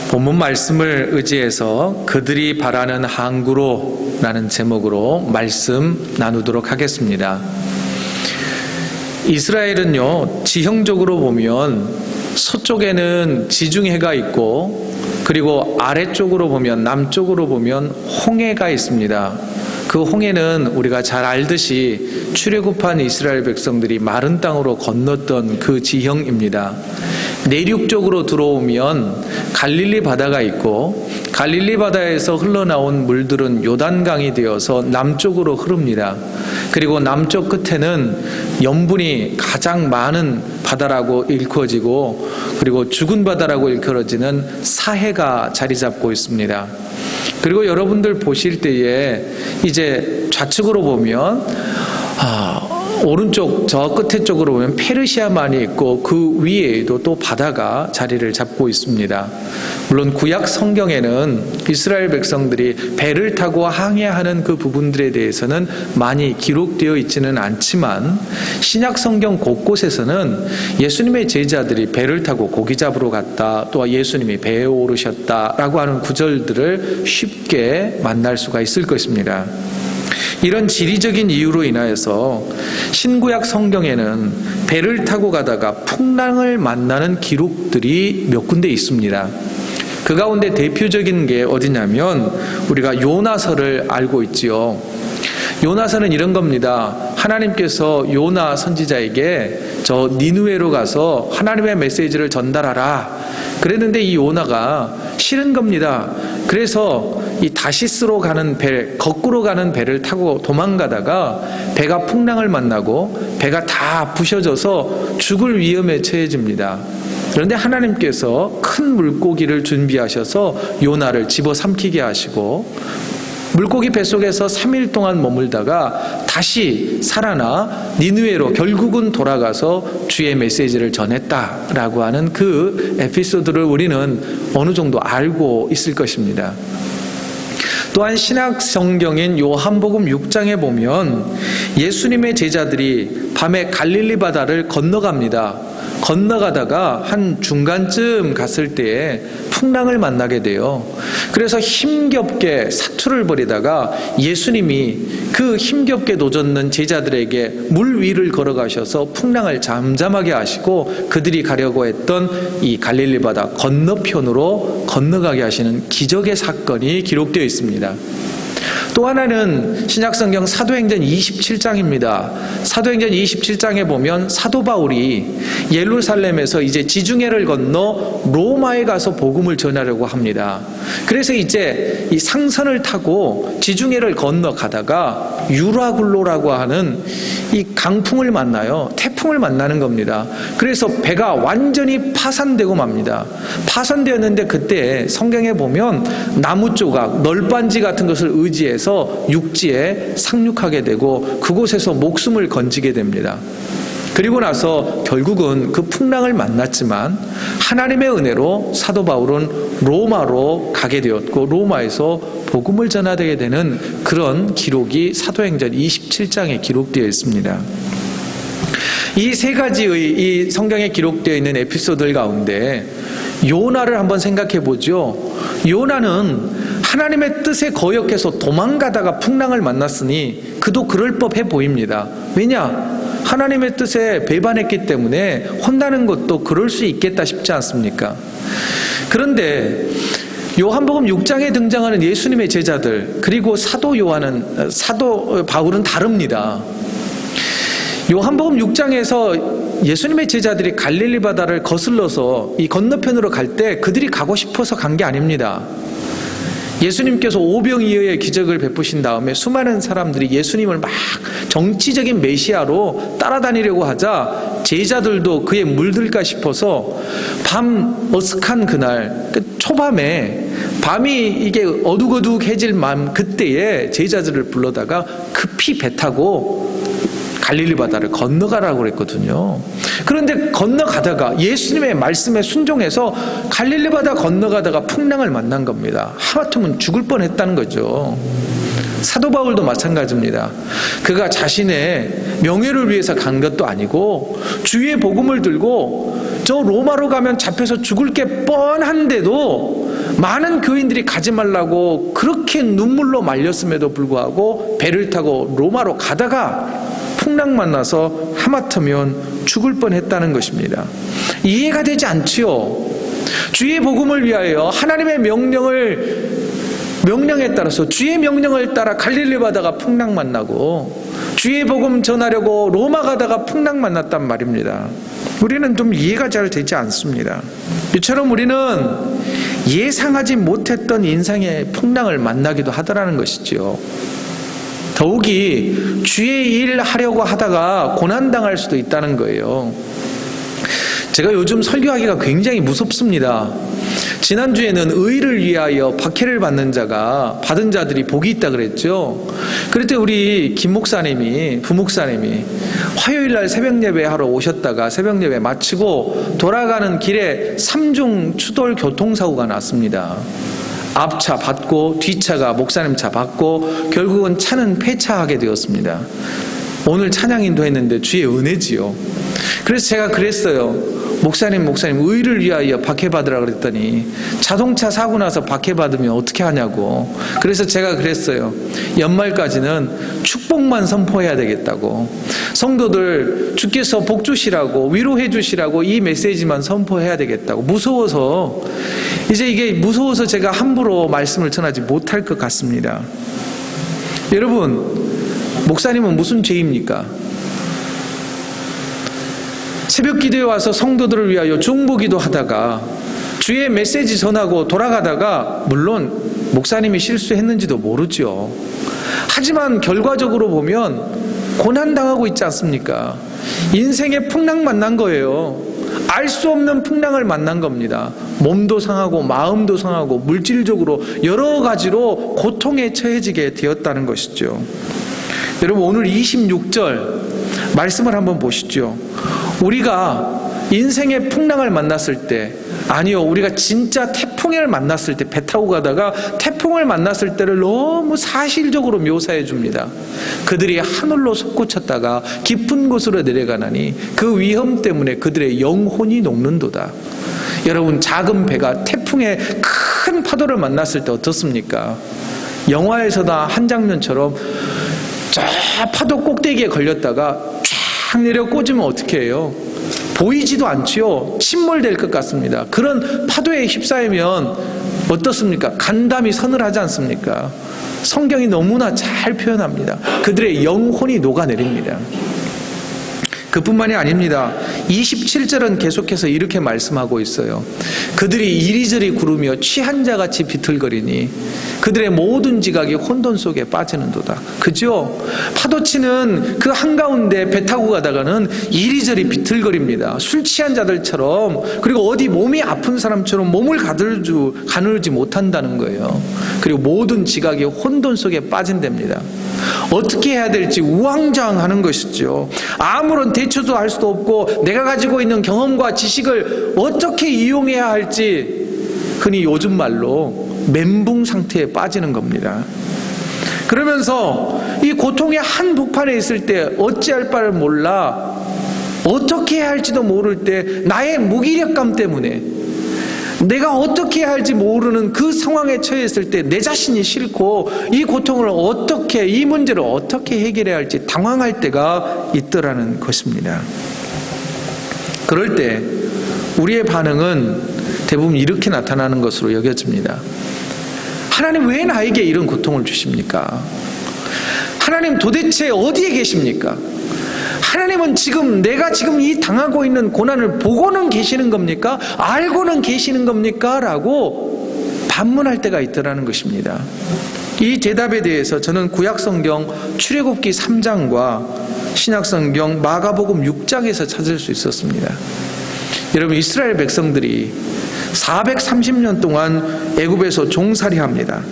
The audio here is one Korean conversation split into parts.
본문 말씀을 의지해서 그들이 바라는 항구로라는 제목으로 말씀 나누도록 하겠습니다. 이스라엘은요, 지형적으로 보면 서쪽에는 지중해가 있고, 그리고 아래쪽으로 보면, 남쪽으로 보면 홍해가 있습니다. 그 홍해는 우리가 잘 알듯이 출애굽한 이스라엘 백성들이 마른 땅으로 건넜던 그 지형입니다. 내륙쪽으로 들어오면 갈릴리 바다가 있고, 갈릴리 바다에서 흘러나온 물들은 요단강이 되어서 남쪽으로 흐릅니다. 그리고 남쪽 끝에는 염분이 가장 많은 바다라고 일컬어지고, 그리고 죽은 바다라고 일컬어지는 사해가 자리 잡고 있습니다. 그리고 여러분들 보실 때에 이제 좌측으로 보면 오른쪽 저 끝에 쪽으로 보면 페르시아만이 있고, 그 위에도 또 바다가 자리를 잡고 있습니다. 물론 구약 성경에는 이스라엘 백성들이 배를 타고 항해하는 그 부분들에 대해서는 많이 기록되어 있지는 않지만, 신약 성경 곳곳에서는 예수님의 제자들이 배를 타고 고기 잡으러 갔다, 또 예수님이 배에 오르셨다라고 하는 구절들을 쉽게 만날 수가 있을 것입니다. 이런 지리적인 이유로 인하여서 신구약 성경에는 배를 타고 가다가 풍랑을 만나는 기록들이 몇 군데 있습니다. 그 가운데 대표적인 게 어디냐면 우리가 요나서를 알고 있지요. 요나서는 이런 겁니다. 하나님께서 요나 선지자에게 저 니느웨로 가서 하나님의 메시지를 전달하라 그랬는데, 이 요나가 싫은 겁니다. 그래서 이 다시스로 가는 배, 거꾸로 가는 배를 타고 도망가다가 배가 풍랑을 만나고 배가 다 부셔져서 죽을 위험에 처해집니다. 그런데 하나님께서 큰 물고기를 준비하셔서 요나를 집어삼키게 하시고, 물고기 뱃속에서 3일 동안 머물다가 다시 살아나 니느웨로 결국은 돌아가서 주의 메시지를 전했다라고 하는 그 에피소드를 우리는 어느 정도 알고 있을 것입니다. 또한 신약 성경인 요한복음 6장에 보면 예수님의 제자들이 밤에 갈릴리 바다를 건너갑니다. 건너가다가 한 중간쯤 갔을 때에 풍랑을 만나게 돼요. 그래서 힘겹게 사투를 벌이다가 예수님이 그 힘겹게 노젓는 제자들에게 물 위를 걸어가셔서 풍랑을 잠잠하게 하시고 그들이 가려고 했던 이 갈릴리 바다 건너편으로 건너가게 하시는 기적의 사건이 기록되어 있습니다. 또 하나는 신약성경 사도행전 27장입니다. 사도행전 27장에 보면 사도 바울이 예루살렘에서 이제 지중해를 건너 로마에 가서 복음을 전하려고 합니다. 그래서 이제 이 상선을 타고 지중해를 건너가다가 유라굴로라고 하는 이 강풍을 만나요. 태풍을 만나는 겁니다. 그래서 배가 완전히 파산되고 맙니다. 파산되었는데 그때 성경에 보면 나무 조각, 널빤지 같은 것을 의지해서 육지에 상륙하게 되고 그곳에서 목숨을 건지게 됩니다. 그리고 나서 결국은 그 풍랑을 만났지만 하나님의 은혜로 사도 바울은 로마로 가게 되었고 로마에서 복음을 전하게 되는 그런 기록이 사도행전 27장에 기록되어 있습니다. 이 세 가지의 이 성경에 기록되어 있는 에피소드들 가운데 요나를 한번 생각해 보죠. 요나는 하나님의 뜻에 거역해서 도망가다가 풍랑을 만났으니 그도 그럴 법해 보입니다. 왜냐? 하나님의 뜻에 배반했기 때문에 혼나는 것도 그럴 수 있겠다 싶지 않습니까? 그런데 요한복음 6장에 등장하는 예수님의 제자들, 그리고 사도 바울은 다릅니다. 요한복음 6장에서 예수님의 제자들이 갈릴리 바다를 거슬러서 이 건너편으로 갈 때 그들이 가고 싶어서 간 게 아닙니다. 예수님께서 오병이어의 기적을 베푸신 다음에 수많은 사람들이 예수님을 막 정치적인 메시아로 따라다니려고 하자 제자들도 그에 물들까 싶어서 밤 어둑한 그날 초밤에 밤이 이게 어둑어둑해질 맘 그때에 제자들을 불러다가 급히 배 타고 갈릴리 바다를 건너가라고 그랬거든요. 그런데 건너가다가 예수님의 말씀에 순종해서 갈릴리 바다 건너가다가 풍랑을 만난 겁니다. 하마터면 죽을 뻔했다는 거죠. 사도 바울도 마찬가지입니다. 그가 자신의 명예를 위해서 간 것도 아니고 주의 복음을 들고 저 로마로 가면 잡혀서 죽을 게 뻔한데도 많은 교인들이 가지 말라고 그렇게 눈물로 말렸음에도 불구하고 배를 타고 로마로 가다가 풍랑 만나서 하마터면 죽을 뻔했다는 것입니다. 이해가 되지 않지요. 주의 복음을 위하여 하나님의 명령에 따라서 주의 명령을 따라 갈릴리 바다가 풍랑 만나고 주의 복음 전하려고 로마 가다가 풍랑 만났단 말입니다. 우리는 좀 이해가 잘 되지 않습니다. 이처럼 우리는 예상하지 못했던 인생의 풍랑을 만나기도 하더라는 것이지요. 더욱이 주의 일 하려고 하다가 고난당할 수도 있다는 거예요. 제가 요즘 설교하기가 굉장히 무섭습니다. 지난주에는 의를 위하여 박해를 받는 받은 자들이 복이 있다 그랬죠. 그럴 때 우리 부목사님이 화요일 날 새벽 예배 하러 오셨다가 새벽 예배 마치고 돌아가는 길에 3중 추돌 교통사고가 났습니다. 앞차 받고 뒤차가 목사님 차 받고 결국은 차는 폐차하게 되었습니다. 오늘 찬양 인도했는데 주의 은혜지요. 그래서 제가 그랬어요. 목사님 의를 위하여 박해받으라 그랬더니 자동차 사고 나서 박해받으면 어떻게 하냐고. 그래서 제가 그랬어요. 연말까지는 축복만 선포해야 되겠다고. 성도들 주께서 복 주시라고 위로해 주시라고 이 메시지만 선포해야 되겠다고. 무서워서 제가 함부로 말씀을 전하지 못할 것 같습니다. 여러분, 목사님은 무슨 죄입니까? 새벽 기도에 와서 성도들을 위하여 중보기도 하다가 주의 메시지 전하고 돌아가다가 물론 목사님이 실수했는지도 모르죠. 하지만 결과적으로 보면 고난당하고 있지 않습니까? 인생의 풍랑 만난 거예요. 알 수 없는 풍랑을 만난 겁니다. 몸도 상하고 마음도 상하고 물질적으로 여러 가지로 고통에 처해지게 되었다는 것이죠. 여러분, 오늘 26절 말씀을 한번 보시죠. 우리가 인생의 풍랑을 만났을 때, 아니요, 우리가 진짜 태풍을 만났을 때, 배 타고 가다가 태풍을 만났을 때를 너무 사실적으로 묘사해 줍니다. 그들이 하늘로 솟구쳤다가 깊은 곳으로 내려가나니 그 위험 때문에 그들의 영혼이 녹는도다. 여러분, 작은 배가 태풍의 큰 파도를 만났을 때 어떻습니까? 영화에서나 한 장면처럼 저 파도 꼭대기에 걸렸다가 쫙 내려 꽂으면 어떻게 해요? 보이지도 않지요. 침몰될 것 같습니다. 그런 파도에 휩싸이면 어떻습니까? 간담이 서늘하지 않습니까? 성경이 너무나 잘 표현합니다. 그들의 영혼이 녹아내립니다. 그뿐만이 아닙니다. 27절은 계속해서 이렇게 말씀하고 있어요. 그들이 이리저리 구르며 취한 자같이 비틀거리니 그들의 모든 지각이 혼돈 속에 빠지는도다. 그죠? 파도치는 그 한가운데 배 타고 가다가는 이리저리 비틀거립니다. 술 취한 자들처럼, 그리고 어디 몸이 아픈 사람처럼 몸을 가누지 못한다는 거예요. 그리고 모든 지각이 혼돈 속에 빠진답니다. 어떻게 해야 될지 우왕좌왕하는 것이죠. 아무런 대처도 할 수도 없고 내가 가지고 있는 경험과 지식을 어떻게 이용해야 할지 흔히 요즘 말로 멘붕 상태에 빠지는 겁니다. 그러면서 이 고통의 한복판에 있을 때 어찌할 바를 몰라 어떻게 해야 할지도 모를 때 나의 무기력감 때문에 내가 어떻게 해야 할지 모르는 그 상황에 처했을 때 내 자신이 싫고 이 고통을 이 문제를 어떻게 해결해야 할지 당황할 때가 있더라는 것입니다. 그럴 때 우리의 반응은 대부분 이렇게 나타나는 것으로 여겨집니다. 하나님, 왜 나에게 이런 고통을 주십니까? 하나님, 도대체 어디에 계십니까? 하나님은 내가 지금 이 당하고 있는 고난을 보고는 계시는 겁니까? 알고는 계시는 겁니까? 라고 반문할 때가 있더라는 것입니다. 이 대답에 대해서 저는 구약성경 출애굽기 3장과 신약성경 마가복음 6장에서 찾을 수 있었습니다. 여러분, 이스라엘 백성들이 430년 동안 애굽에서 종살이합니다.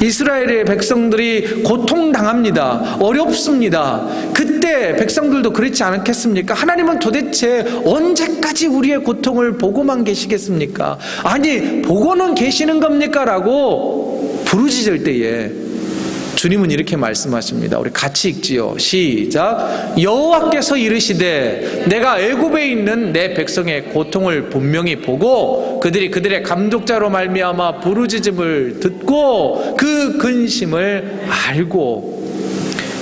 이스라엘의 백성들이 고통당합니다. 어렵습니다. 그때 백성들도 그렇지 않겠습니까? 하나님은 도대체 언제까지 우리의 고통을 보고만 계시겠습니까? 아니, 보고는 계시는 겁니까? 라고 부르짖을 때에 주님은 이렇게 말씀하십니다. 우리 같이 읽지요. 시작. 여호와께서 이르시되 내가 애굽에 있는 내 백성의 고통을 분명히 보고 그들의 감독자로 말미암아 부르짖음을 듣고 그 근심을 알고.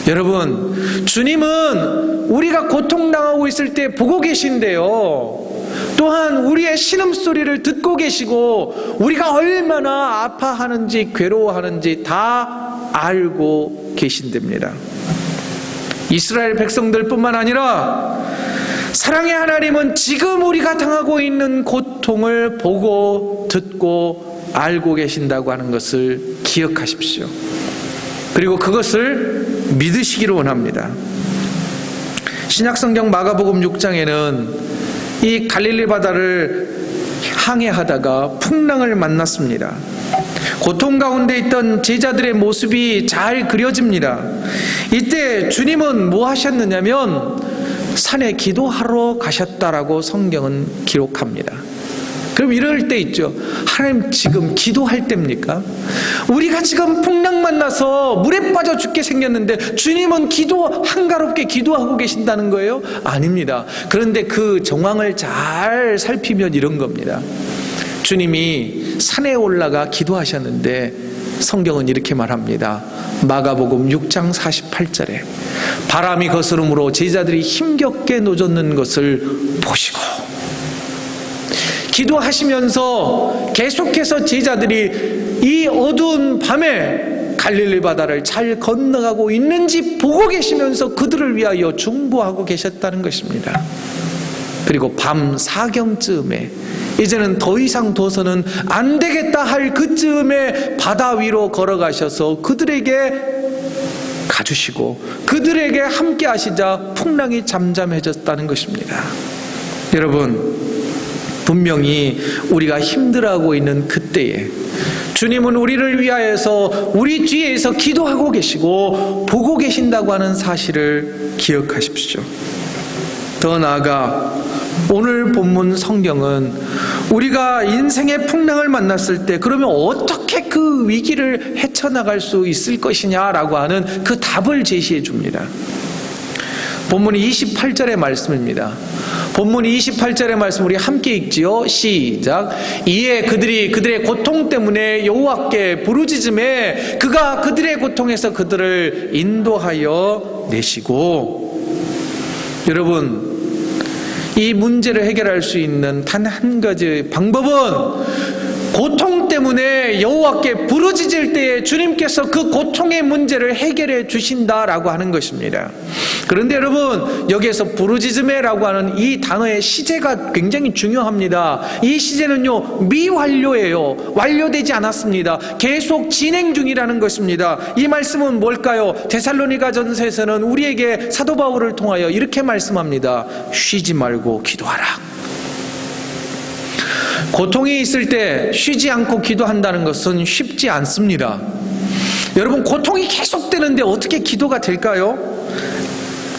여러분, 주님은 우리가 고통당하고 있을 때 보고 계신데요, 또한 우리의 신음소리를 듣고 계시고 우리가 얼마나 아파하는지 괴로워하는지 다 알고 계신답니다. 이스라엘 백성들뿐만 아니라 사랑의 하나님은 지금 우리가 당하고 있는 고통을 보고 듣고 알고 계신다고 하는 것을 기억하십시오. 그리고 그것을 믿으시기를 원합니다. 신약성경 마가복음 6장에는 이 갈릴리 바다를 항해하다가 풍랑을 만났습니다. 고통 가운데 있던 제자들의 모습이 잘 그려집니다. 이때 주님은 뭐 하셨느냐면 산에 기도하러 가셨다라고 성경은 기록합니다. 그럼 이럴 때 있죠. 하나님 지금 기도할 때입니까? 우리가 지금 풍랑 만나서 물에 빠져 죽게 생겼는데 주님은 한가롭게 기도하고 계신다는 거예요? 아닙니다. 그런데 그 정황을 잘 살피면 이런 겁니다. 주님이 산에 올라가 기도하셨는데 성경은 이렇게 말합니다. 마가복음 6장 48절에 바람이 거스름으로 제자들이 힘겹게 노젓는 것을 보시고, 기도하시면서 계속해서 제자들이 이 어두운 밤에 갈릴리 바다를 잘 건너가고 있는지 보고 계시면서 그들을 위하여 중보하고 계셨다는 것입니다. 그리고 밤 사경쯤에 이제는 더 이상 둬서는 안 되겠다 할 그쯤에 바다 위로 걸어가셔서 그들에게 가주시고 그들에게 함께 하시자 풍랑이 잠잠해졌다는 것입니다. 여러분, 분명히 우리가 힘들어하고 있는 그때에 주님은 우리를 위하여서 우리 뒤에서 기도하고 계시고 보고 계신다고 하는 사실을 기억하십시오. 더 나아가 오늘 본문 성경은 우리가 인생의 풍랑을 만났을 때 그러면 어떻게 그 위기를 헤쳐나갈 수 있을 것이냐라고 하는 그 답을 제시해 줍니다. 본문이 28절의 말씀입니다. 본문 28절의 말씀 우리 함께 읽지요. 시작. 이에 그들의 고통 때문에 여호와께 부르짖음에 그가 그들의 고통에서 그들을 인도하여 내시고. 여러분, 이 문제를 해결할 수 있는 단 한 가지 방법은 고통 때문에 여호와께 부르짖을 때에 주님께서 그 고통의 문제를 해결해 주신다라고 하는 것입니다. 그런데 여러분, 여기에서 부르짖음에라고 하는 이 단어의 시제가 굉장히 중요합니다. 이 시제는요, 미완료예요. 완료되지 않았습니다. 계속 진행 중이라는 것입니다. 이 말씀은 뭘까요? 데살로니가전서에서는 우리에게 사도 바울을 통하여 이렇게 말씀합니다. 쉬지 말고 기도하라. 고통이 있을 때 쉬지 않고 기도한다는 것은 쉽지 않습니다. 여러분, 고통이 계속되는데 어떻게 기도가 될까요?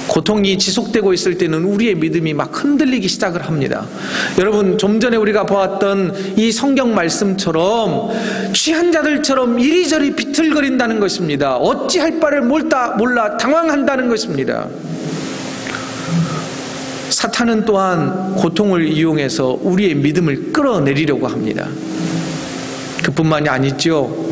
고통이 지속되고 있을 때는 우리의 믿음이 막 흔들리기 시작을 합니다. 여러분, 좀 전에 우리가 보았던 이 성경 말씀처럼 취한 자들처럼 이리저리 비틀거린다는 것입니다. 어찌할 바를 몰라 당황한다는 것입니다. 사탄은 또한 고통을 이용해서 우리의 믿음을 끌어내리려고 합니다. 그뿐만이 아니죠.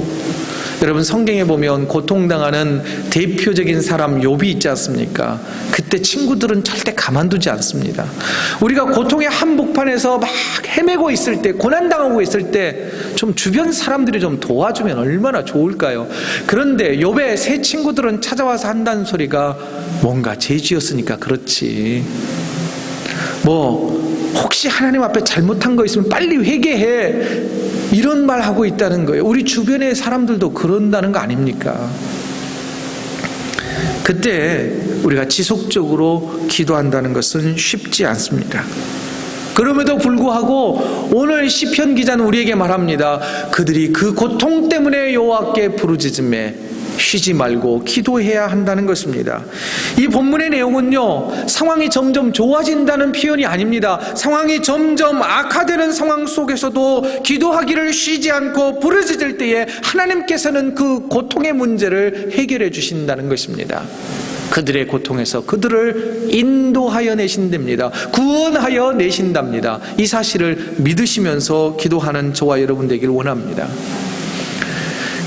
여러분, 성경에 보면 고통당하는 대표적인 사람 욥이 있지 않습니까? 그때 친구들은 절대 가만두지 않습니다. 우리가 고통의 한복판에서 막 헤매고 있을 때, 고난당하고 있을 때 좀 주변 사람들이 좀 도와주면 얼마나 좋을까요? 그런데 욥의 세 친구들은 찾아와서 한다는 소리가 뭔가 죄지었으니까 그렇지, 혹시 하나님 앞에 잘못한 거 있으면 빨리 회개해, 이런 말 하고 있다는 거예요. 우리 주변의 사람들도 그런다는 거 아닙니까? 그때 우리가 지속적으로 기도한다는 것은 쉽지 않습니다. 그럼에도 불구하고 오늘 시편 기자는 우리에게 말합니다. 그들이 그 고통 때문에 여호와께 부르짖음에 쉬지 말고 기도해야 한다는 것입니다. 이 본문의 내용은요, 상황이 점점 좋아진다는 표현이 아닙니다. 상황이 점점 악화되는 상황 속에서도 기도하기를 쉬지 않고 부르짖을 때에 하나님께서는 그 고통의 문제를 해결해 주신다는 것입니다. 그들의 고통에서 그들을 인도하여 내신답니다. 구원하여 내신답니다. 이 사실을 믿으시면서 기도하는 저와 여러분 되기를 원합니다.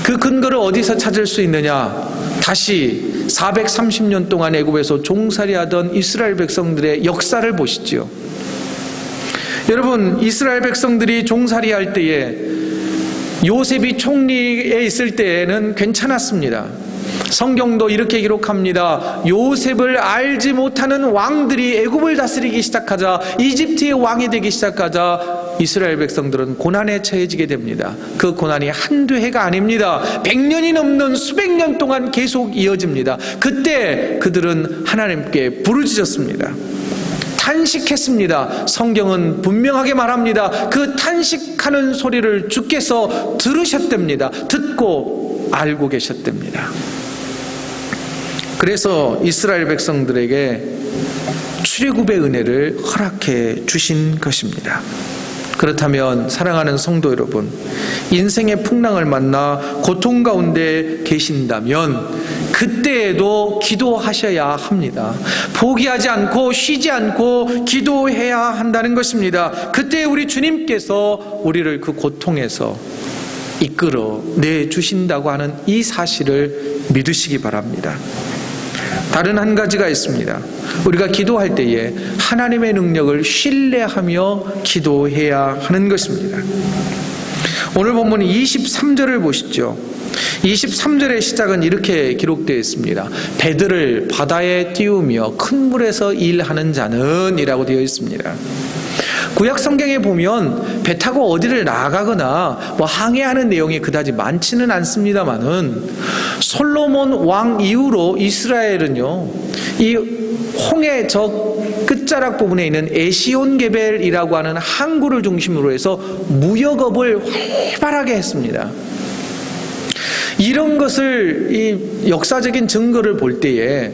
그 근거를 어디서 찾을 수 있느냐? 다시 430년 동안 애굽에서 종살이하던 이스라엘 백성들의 역사를 보시죠. 여러분, 이스라엘 백성들이 종살이할 때에 요셉이 총리에 있을 때에는 괜찮았습니다. 성경도 이렇게 기록합니다. 요셉을 알지 못하는 왕들이 애굽을 다스리기 시작하자, 이집트의 왕이 되기 시작하자 이스라엘 백성들은 고난에 처해지게 됩니다. 그 고난이 한두 해가 아닙니다. 100년이 넘는 수백 년 동안 계속 이어집니다. 그때 그들은 하나님께 부르짖었습니다. 탄식했습니다. 성경은 분명하게 말합니다. 그 탄식하는 소리를 주께서 들으셨답니다. 듣고 알고 계셨답니다. 그래서 이스라엘 백성들에게 출애굽의 은혜를 허락해 주신 것입니다. 그렇다면 사랑하는 성도 여러분, 인생의 풍랑을 만나 고통 가운데 계신다면 그때에도 기도하셔야 합니다. 포기하지 않고 쉬지 않고 기도해야 한다는 것입니다. 그때 우리 주님께서 우리를 그 고통에서 이끌어 내주신다고 하는 이 사실을 믿으시기 바랍니다. 다른 한 가지가 있습니다. 우리가 기도할 때에 하나님의 능력을 신뢰하며 기도해야 하는 것입니다. 오늘 본문 23절을 보시죠. 23절의 시작은 이렇게 기록되어 있습니다. 배들을 바다에 띄우며 큰 물에서 일하는 자는 이라고 되어 있습니다. 구약 성경에 보면 배 타고 어디를 나가거나 항해하는 내용이 그다지 많지는 않습니다만은 솔로몬 왕 이후로 이스라엘은요, 이 홍해 저 끝자락 부분에 있는 에시온게벨이라고 하는 항구를 중심으로 해서 무역업을 활발하게 했습니다. 이런 것을, 이 역사적인 증거를 볼 때에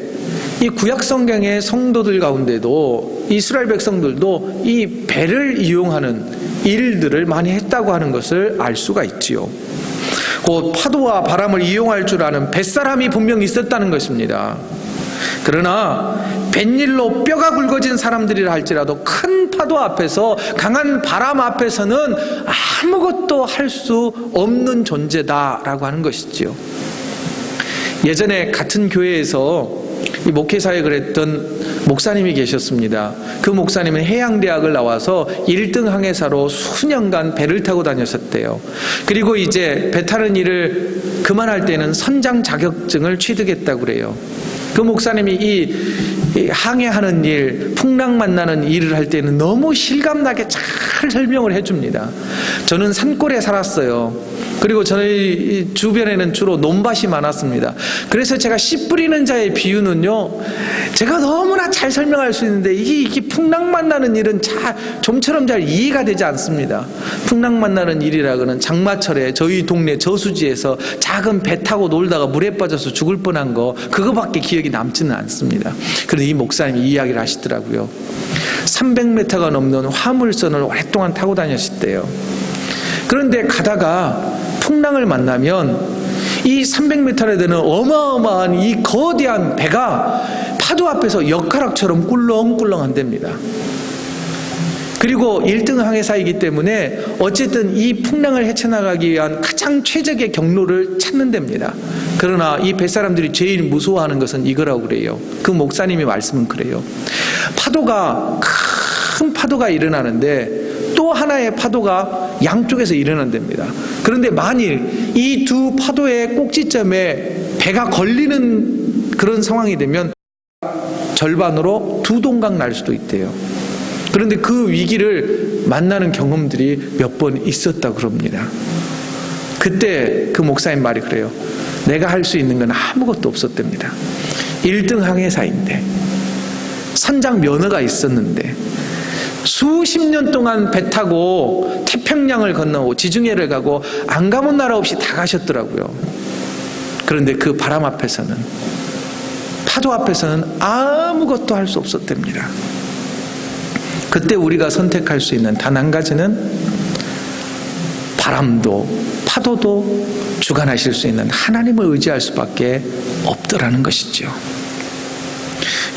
이 구약 성경의 성도들 가운데도 이스라엘 백성들도 이 배를 이용하는 일들을 많이 했다고 하는 것을 알 수가 있지요. 곧 파도와 바람을 이용할 줄 아는 뱃사람이 분명히 있었다는 것입니다. 그러나 뱃일로 뼈가 굵어진 사람들이라 할지라도 큰 파도 앞에서, 강한 바람 앞에서는 아무것도 할 수 없는 존재다라고 하는 것이지요. 예전에 같은 교회에서 이 목회사역을 했던 목사님이 계셨습니다. 그 목사님은 해양대학을 나와서 1등 항해사로 수년간 배를 타고 다녔었대요. 그리고 이제 배 타는 일을 그만할 때는 선장 자격증을 취득했다고 그래요. 그 목사님이 이 항해하는 일, 풍랑 만나는 일을 할 때는 너무 실감나게 잘 설명을 해줍니다. 저는 산골에 살았어요. 그리고 저희 주변에는 주로 논밭이 많았습니다. 그래서 제가 씨 뿌리는 자의 비유는요, 제가 너무나 잘 설명할 수 있는데 이게 풍랑 만나는 일은 좀처럼 잘 이해가 되지 않습니다. 풍랑 만나는 일이라고는 장마철에 저희 동네 저수지에서 작은 배 타고 놀다가 물에 빠져서 죽을 뻔한 거, 그거밖에 기억이 남지는 않습니다. 그런데 이 목사님이 이 이야기를 하시더라고요. 300m가 넘는 화물선을 오랫동안 타고 다녔었대요. 그런데 가다가 풍랑을 만나면 이 300m나 되는 어마어마한 이 거대한 배가 파도 앞에서 엿가락처럼 꿀렁꿀렁한답니다. 그리고 1등 항해사이기 때문에 어쨌든 이 풍랑을 헤쳐나가기 위한 가장 최적의 경로를 찾는답니다. 그러나 이 뱃사람들이 제일 무서워하는 것은 이거라고 그래요. 그 목사님이 말씀은 그래요. 큰 파도가 일어나는데 또 하나의 파도가 양쪽에서 일어난답니다. 그런데 만일 이 두 파도의 꼭지점에 배가 걸리는 그런 상황이 되면 절반으로 두 동강 날 수도 있대요. 그런데 그 위기를 만나는 경험들이 몇 번 있었다고 그럽니다. 그때 그 목사님 말이 그래요. 내가 할 수 있는 건 아무것도 없었답니다. 1등 항해사인데, 선장 면허가 있었는데, 수십 년 동안 배 타고 태평양을 건너고 지중해를 가고 안 가본 나라 없이 다 가셨더라고요. 그런데 그 바람 앞에서는, 파도 앞에서는 아무것도 할 수 없었답니다. 그때 우리가 선택할 수 있는 단 한 가지는 바람도 파도도 주관하실 수 있는 하나님을 의지할 수밖에 없더라는 것이죠.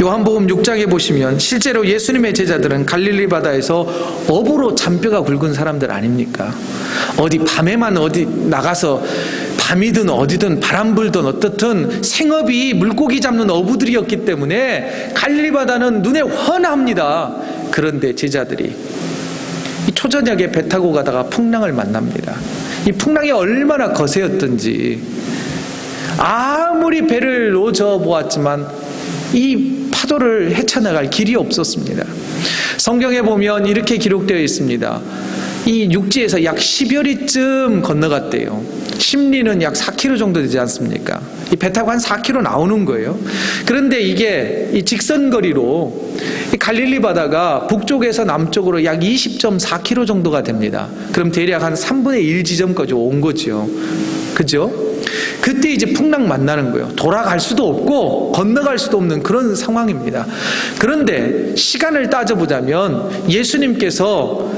요한복음 6장에 보시면 실제로 예수님의 제자들은 갈릴리 바다에서 어부로 잔뼈가 굵은 사람들 아닙니까? 어디 밤에만 어디 나가서 밤이든 어디든 바람 불든 어떻든 생업이 물고기 잡는 어부들이었기 때문에 갈릴리 바다는 눈에 훤합니다. 그런데 제자들이 이 초저녁에 배 타고 가다가 풍랑을 만납니다. 이 풍랑이 얼마나 거세였던지 아무리 배를 노저 보았지만 이 파도를 헤쳐나갈 길이 없었습니다. 성경에 보면 이렇게 기록되어 있습니다. 이 육지에서 약 10여리쯤 건너갔대요. 심리는 약 4km 정도 되지 않습니까? 이 배 타고 한 4km 나오는 거예요. 그런데 이게 이 직선거리로 이 갈릴리 바다가 북쪽에서 남쪽으로 약 20.4km 정도가 됩니다. 그럼 대략 한 3분의 1 지점까지 온 거죠. 그죠? 그때 이제 풍랑 만나는 거예요. 돌아갈 수도 없고 건너갈 수도 없는 그런 상황입니다. 그런데 시간을 따져보자면 예수님께서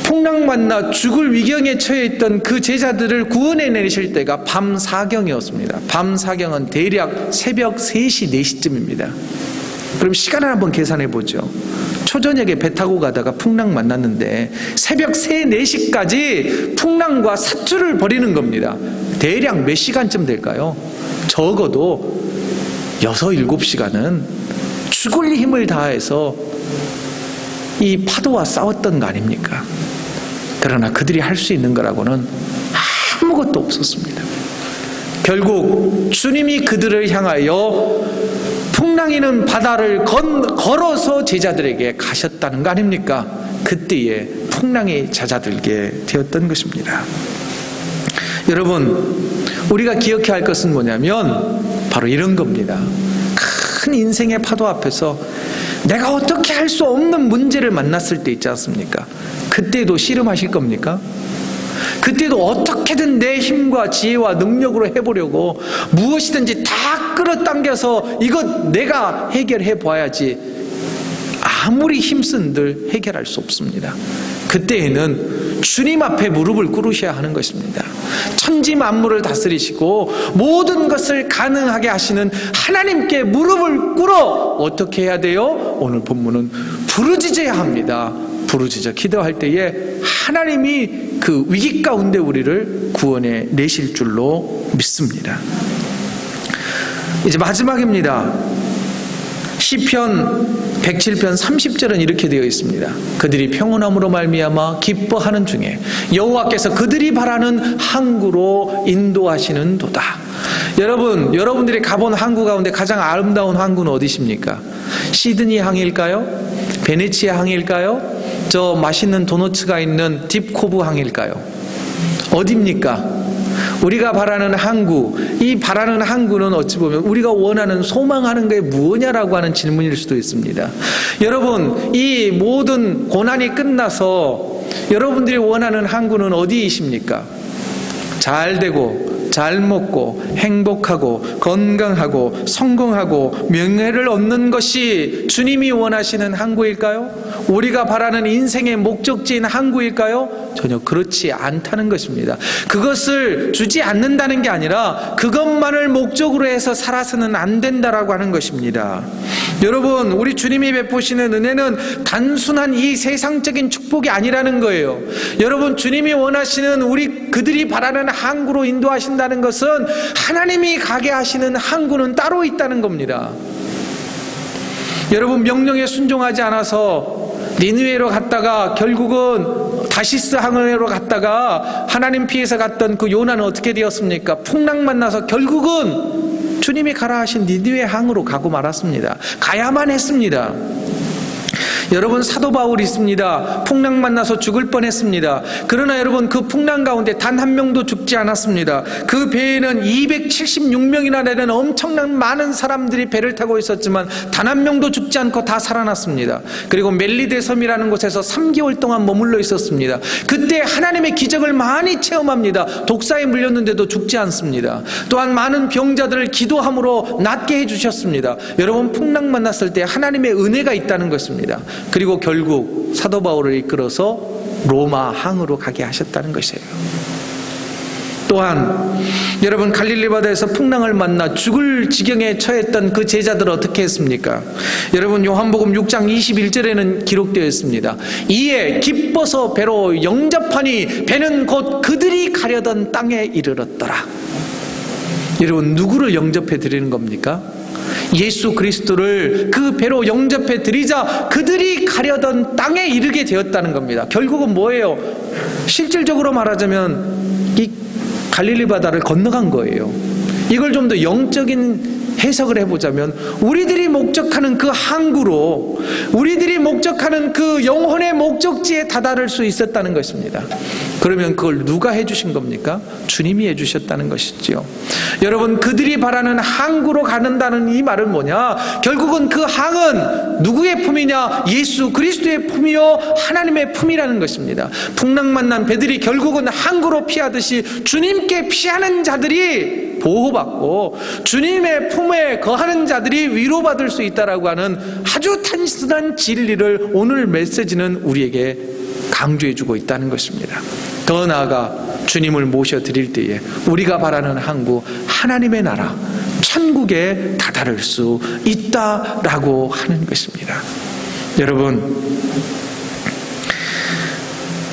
풍랑 만나 죽을 위경에 처해 있던 그 제자들을 구원해 내리실 때가 밤 사경이었습니다. 밤 사경은 대략 새벽 3시, 4시쯤입니다. 그럼 시간을 한번 계산해 보죠. 초저녁에 배 타고 가다가 풍랑 만났는데 새벽 3, 4시까지 풍랑과 사투를 벌이는 겁니다. 대략 몇 시간쯤 될까요? 적어도 6, 7시간은 죽을 힘을 다해서 이 파도와 싸웠던 거 아닙니까? 그러나 그들이 할 수 있는 거라고는 아무것도 없었습니다. 결국 주님이 그들을 향하여 풍랑이는 바다를 걸어서 제자들에게 가셨다는 거 아닙니까? 그때에 풍랑이 잦아들게 되었던 것입니다. 여러분, 우리가 기억해야 할 것은 뭐냐면 바로 이런 겁니다. 큰 인생의 파도 앞에서 내가 어떻게 할 수 없는 문제를 만났을 때 있지 않습니까? 그때도 씨름하실 겁니까? 그때도 어떻게든 내 힘과 지혜와 능력으로 해보려고 무엇이든지 다 끌어당겨서 이것 내가 해결해 봐야지, 아무리 힘쓴들 해결할 수 없습니다. 그때에는 주님 앞에 무릎을 꿇으셔야 하는 것입니다. 천지 만물을 다스리시고 모든 것을 가능하게 하시는 하나님께 무릎을 꿇어 어떻게 해야 돼요? 오늘 본문은 부르짖어야 합니다. 부르짖어 기도할 때에 하나님이 그 위기 가운데 우리를 구원해 내실 줄로 믿습니다. 이제 마지막입니다. 시편 107편 30절은 이렇게 되어 있습니다. 그들이 평온함으로 말미암아 기뻐하는 중에 여호와께서 그들이 바라는 항구로 인도하시는 도다. 여러분, 여러분들이 가본 항구 가운데 가장 아름다운 항구는 어디십니까? 시드니 항일까요? 베네치아 항일까요? 저 맛있는 도너츠가 있는 딥코브 항일까요? 어디입니까? 우리가 바라는 항구, 이 바라는 항구는 어찌 보면 우리가 원하는 소망하는 게 무엇냐라고 하는 질문일 수도 있습니다. 여러분, 이 모든 고난이 끝나서 여러분들이 원하는 항구는 어디이십니까? 잘 되고 잘 먹고 행복하고 건강하고 성공하고 명예를 얻는 것이 주님이 원하시는 항구일까요? 우리가 바라는 인생의 목적지인 항구일까요? 전혀 그렇지 않다는 것입니다. 그것을 주지 않는다는 게 아니라 그것만을 목적으로 해서 살아서는 안 된다라고 하는 것입니다. 여러분, 우리 주님이 베푸시는 은혜는 단순한 이 세상적인 축복이 아니라는 거예요. 여러분, 주님이 원하시는 우리 그들이 바라는 항구로 인도하신다는 것은 하나님이 가게 하시는 항구는 따로 있다는 겁니다. 여러분, 명령에 순종하지 않아서 니느웨로 갔다가 결국은 다시스 항해로 갔다가 하나님 피해서 갔던 그 요나는 어떻게 되었습니까? 풍랑 만나서 결국은 주님이 가라 하신 니느웨 항으로 가고 말았습니다. 가야만 했습니다. 여러분, 사도 바울이 있습니다. 풍랑 만나서 죽을 뻔했습니다. 그러나 여러분, 그 풍랑 가운데 단 한 명도 죽지 않았습니다. 그 배에는 276명이나 되는 엄청난 많은 사람들이 배를 타고 있었지만 단 한 명도 죽지 않고 다 살아났습니다. 그리고 멜리데 섬이라는 곳에서 3개월 동안 머물러 있었습니다. 그때 하나님의 기적을 많이 체험합니다. 독사에 물렸는데도 죽지 않습니다. 또한 많은 병자들을 기도함으로 낫게 해주셨습니다. 여러분, 풍랑 만났을 때 하나님의 은혜가 있다는 것입니다. 그리고 결국 사도 바울을 이끌어서 로마 항으로 가게 하셨다는 것이에요. 또한 여러분, 갈릴리 바다에서 풍랑을 만나 죽을 지경에 처했던 그 제자들 어떻게 했습니까? 여러분, 요한복음 6장 21절에는 기록되어 있습니다. 이에 기뻐서 배로 영접하니 배는 곧 그들이 가려던 땅에 이르렀더라. 여러분, 누구를 영접해 드리는 겁니까? 예수 그리스도를 그 배로 영접해 드리자 그들이 가려던 땅에 이르게 되었다는 겁니다. 결국은 뭐예요? 실질적으로 말하자면 이 갈릴리 바다를 건너간 거예요. 이걸 좀 더 영적인 해석을 해보자면 우리들이 목적하는 그 항구로, 우리들이 목적하는 그 영혼의 목적지에 다다를 수 있었다는 것입니다. 그러면 그걸 누가 해주신 겁니까? 주님이 해주셨다는 것이지요. 여러분, 그들이 바라는 항구로 가는다는 이 말은 뭐냐? 결국은 그 항은 누구의 품이냐? 예수 그리스도의 품이요 하나님의 품이라는 것입니다. 풍랑 만난 배들이 결국은 항구로 피하듯이 주님께 피하는 자들이 보호받고 주님의 품에 거하는 자들이 위로받을 수 있다라고 하는 아주 단순한 진리를 오늘 메시지는 우리에게 강조해주고 있다는 것입니다. 더 나아가 주님을 모셔드릴 때에 우리가 바라는 항구, 하나님의 나라, 천국에 다다를 수 있다라고 하는 것입니다. 여러분,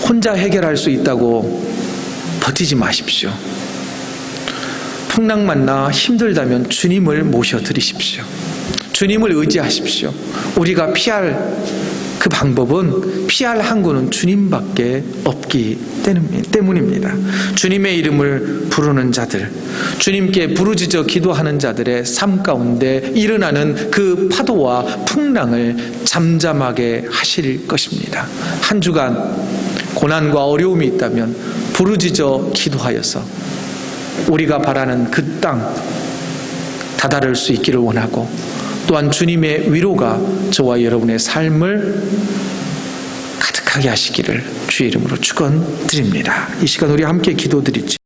혼자 해결할 수 있다고 버티지 마십시오. 풍랑 만나 힘들다면 주님을 모셔드리십시오. 주님을 의지하십시오. 우리가 피할 그 방법은, 피할 항구는 주님밖에 없기 때문입니다. 주님의 이름을 부르는 자들, 주님께 부르짖어 기도하는 자들의 삶 가운데 일어나는 그 파도와 풍랑을 잠잠하게 하실 것입니다. 한 주간 고난과 어려움이 있다면 부르짖어 기도하여서 우리가 바라는 그 땅 다다를 수 있기를 원하고, 또한 주님의 위로가 저와 여러분의 삶을 가득하게 하시기를 주의 이름으로 축원드립니다. 이 시간 우리 함께 기도드리죠.